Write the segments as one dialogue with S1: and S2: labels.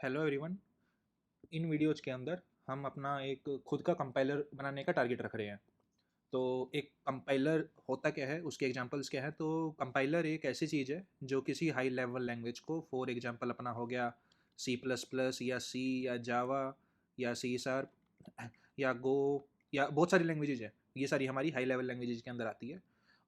S1: Hello everyone. इन videos के अंदर हम अपना एक खुद का कंपाइलर बनाने का टारगेट रख रहे हैं। तो एक कंपाइलर होता क्या है, उसके एग्जांपल्स क्या है। तो कंपाइलर एक ऐसी चीज़ है जो किसी हाई लेवल लैंग्वेज को, फॉर एग्जांपल अपना हो गया सी प्लस प्लस या सी या जावा या सी शार्प या गो या बहुत सारी लैंग्वेजेज है। ये सारी हमारी हाई लेवल लैंग्वेजेज के अंदर आती है।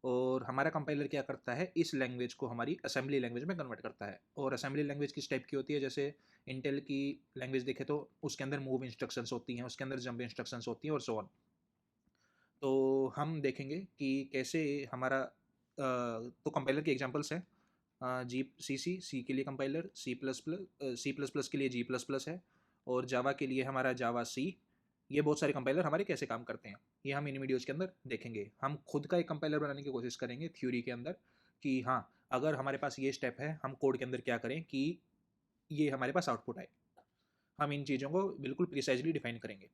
S1: और हमारा कंपाइलर क्या करता है, इस लैंग्वेज को हमारी असेंबली लैंग्वेज में कन्वर्ट करता है। और असेंबली लैंग्वेज किस टाइप की होती है, जैसे इंटेल की लैंग्वेज देखे तो उसके अंदर मूव इंस्ट्रक्शंस होती हैं, उसके अंदर जंप इंस्ट्रक्शंस होती हैं और सो ऑन। तो हम देखेंगे कि कैसे हमारा तो कंपाइलर के एग्जांपल्स हैं। जी सी के लिए कंपाइलर, सी प्लस प्लस के लिए जी प्लस प्लस है, और जावा के लिए हमारा जावा सी। ये बहुत सारे कंपाइलर हमारे कैसे काम करते हैं, ये हम इन वीडियोज़ के अंदर देखेंगे। हम खुद का एक कंपाइलर बनाने की कोशिश करेंगे थ्योरी के अंदर, कि हाँ, अगर हमारे पास ये स्टेप है, हम कोड के अंदर क्या करें कि ये हमारे पास आउटपुट आए। हम इन चीज़ों को बिल्कुल प्रिसाइजली डिफाइन करेंगे।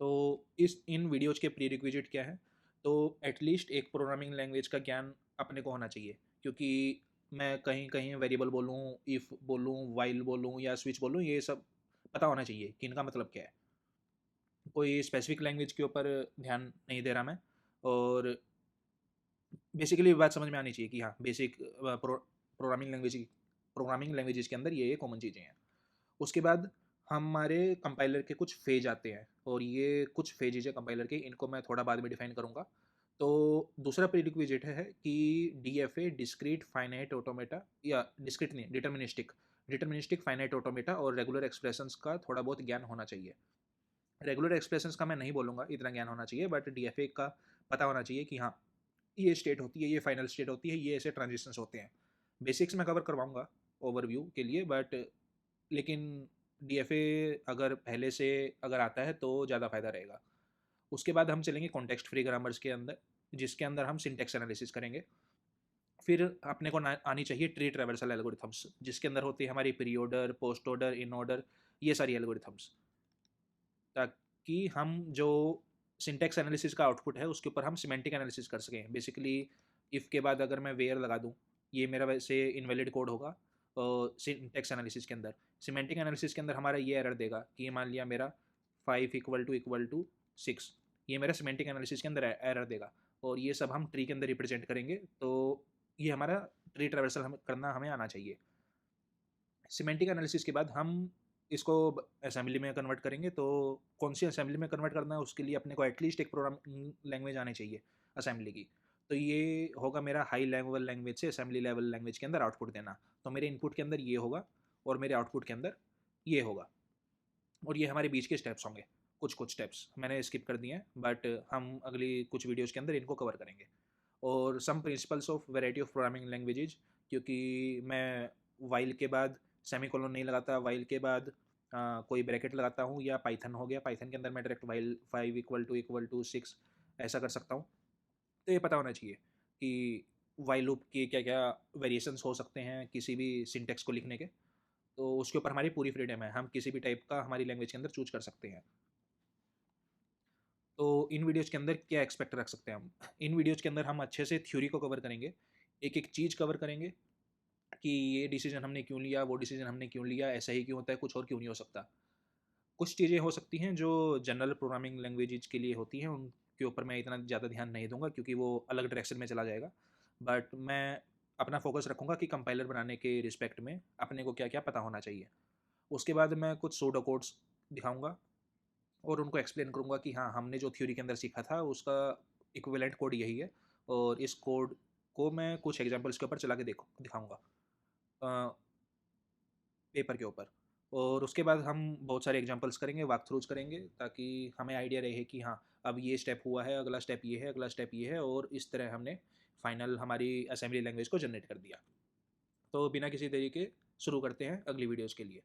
S1: तो इस इन वीडियोज़ के प्री रिक्विजिट क्या है, तो एटलीस्ट एक प्रोग्रामिंग लैंग्वेज का ज्ञान अपने को होना चाहिए। क्योंकि मैं कहीं कहीं वेरिएबल बोलूँ, इफ़ बोलूँ, वाइल बोलूँ या स्विच बोलूँ, ये सब पता होना चाहिए कि इनका मतलब क्या है। कोई स्पेसिफिक लैंग्वेज के ऊपर ध्यान नहीं दे रहा मैं। और बेसिकली बात समझ में आनी चाहिए कि हाँ, बेसिक प्रोग्रामिंग लैंग्वेजेस के अंदर ये कॉमन चीज़ें हैं। उसके बाद हमारे कंपाइलर के कुछ फेज आते हैं, और ये कुछ फेजेज है कंपाइलर के, इनको मैं थोड़ा बाद में डिफाइन करूँगा। तो दूसरा प्रीरिक्विजिट है कि डीएफए, डिस्क्रीट फाइनाइट ऑटोमेटा, या डिस्क्रीट नहीं, डिटर्मिनिस्टिक डिटर्मिनिस्टिक फाइनाइट ऑटोमेटा और रेगुलर एक्सप्रेशंस का थोड़ा बहुत ज्ञान होना चाहिए। रेगुलर एक्सप्रेशंस का मैं नहीं बोलूँगा इतना ज्ञान होना चाहिए, बट डीएफए का पता होना चाहिए कि हाँ, ये स्टेट होती है, ये फाइनल स्टेट होती है, ये ऐसे ट्रांजिशंस होते हैं। बेसिक्स मैं कवर करवाऊँगा ओवरव्यू के लिए, बट लेकिन डीएफए अगर पहले से अगर आता है तो ज़्यादा फ़ायदा रहेगा। उसके बाद हम चलेंगे कॉन्टेक्स्ट फ्री ग्रामर्स के अंदर, जिसके अंदर हम सिंटेक्स एनालिसिस करेंगे। फिर अपने को आनी चाहिए ट्री ट्रेवर्सल एल्गोरिथम्स, जिसके अंदर होती है हमारी pre order, post order, in order, ये सारी एल्गोरिथम्स। ताकि हम जो सिंटेक्स एनालिसिस का आउटपुट है उसके ऊपर हम सिमेंटिक एनालिसिस कर सकें। बेसिकली इफ़ के बाद अगर मैं वेयर लगा दूँ, ये मेरा वैसे इनवैलिड कोड होगा सिंटेक्स एनालिसिस के अंदर। सिमेंटिक एनालिसिस के अंदर हमारा ये एरर देगा कि मान लिया मेरा 5 =6, ये मेरा सिमेंटिक एनालिसिस के अंदर एरर देगा। और ये सब हम ट्री के अंदर रिप्रेजेंट करेंगे। तो ये हमारा ट्री ट्रेवर्सल हम करना हमें आना चाहिए। सिमेंटिक एनालिसिस के बाद हम इसको असेंबली में कन्वर्ट करेंगे। तो कौन सी असेंबली में कन्वर्ट करना है, उसके लिए अपने को एटलीस्ट एक प्रोग्रामिंग लैंग्वेज आनी चाहिए असेंबली की। तो ये होगा मेरा हाई लेवल लैंग्वेज से असेंबली लेवल लैंग्वेज के अंदर आउटपुट देना। तो मेरे इनपुट के अंदर ये होगा और मेरे आउटपुट के अंदर ये होगा। और ये हमारे बीच के स्टेप्स होंगे। कुछ कुछ स्टेप्स मैंने स्किप कर दिए हैं, बट हम अगली कुछ वीडियोज़ के अंदर इनको कवर करेंगे। और some principles of variety of programming languages, क्योंकि मैं वाइल के बाद सेमीकोलन नहीं लगाता, वाइल के बाद कोई ब्रैकेट लगाता हूँ, या पाइथन हो गया, पाइथन के अंदर मैं डायरेक्ट वाइल 5 =6 ऐसा कर सकता हूँ। तो ये पता होना चाहिए कि वाइल लूप के क्या क्या वेरिएशंस हो सकते हैं किसी भी सिंटेक्स को लिखने के। तो उसके ऊपर हमारी पूरी फ्रीडम है, हम किसी भी टाइप का हमारी लैंग्वेज के अंदर चूज कर सकते हैं। तो इन वीडियोज़ के अंदर क्या एक्सपेक्ट रख सकते हैं हम? इन वीडियोज़ के अंदर हम अच्छे से थ्योरी को कवर करेंगे, एक-एक चीज़ कवर करेंगे कि ये डिसीज़न हमने क्यों लिया, वो डिसीज़न हमने क्यों लिया, ऐसा ही क्यों होता है, कुछ और क्यों नहीं हो सकता। कुछ चीज़ें हो सकती हैं जो जनरल प्रोग्रामिंग लैंग्वेजेज़ के लिए होती हैं, उनके ऊपर मैं इतना ज़्यादा ध्यान नहीं दूँगा क्योंकि वो अलग डायरेक्शन में चला जाएगा। बट मैं अपना फ़ोकस रखूँगा कि कंपाइलर बनाने के रिस्पेक्ट में अपने को क्या-क्या पता होना चाहिए। उसके बाद मैं कुछ सूडो कोड्स दिखाऊँगा और उनको एक्सप्लेन करूँगा कि हाँ, हमने जो थ्योरी के अंदर सीखा था उसका इक्विवेलेंट कोड यही है, और इस कोड को मैं कुछ एग्जांपल्स के ऊपर चला के देखो दिखाऊँगा पेपर के ऊपर। और उसके बाद हम बहुत सारे एग्जांपल्स करेंगे, वॉक थ्रूज़ करेंगे, ताकि हमें आइडिया रहे कि हाँ, अब ये स्टेप हुआ है, अगला स्टेप ये है, अगला स्टेप ये है, और इस तरह हमने फाइनल हमारी असेंबली लैंग्वेज को जनरेट कर दिया। तो बिना किसी देरी के शुरू करते हैं अगली वीडियोज़ के लिए।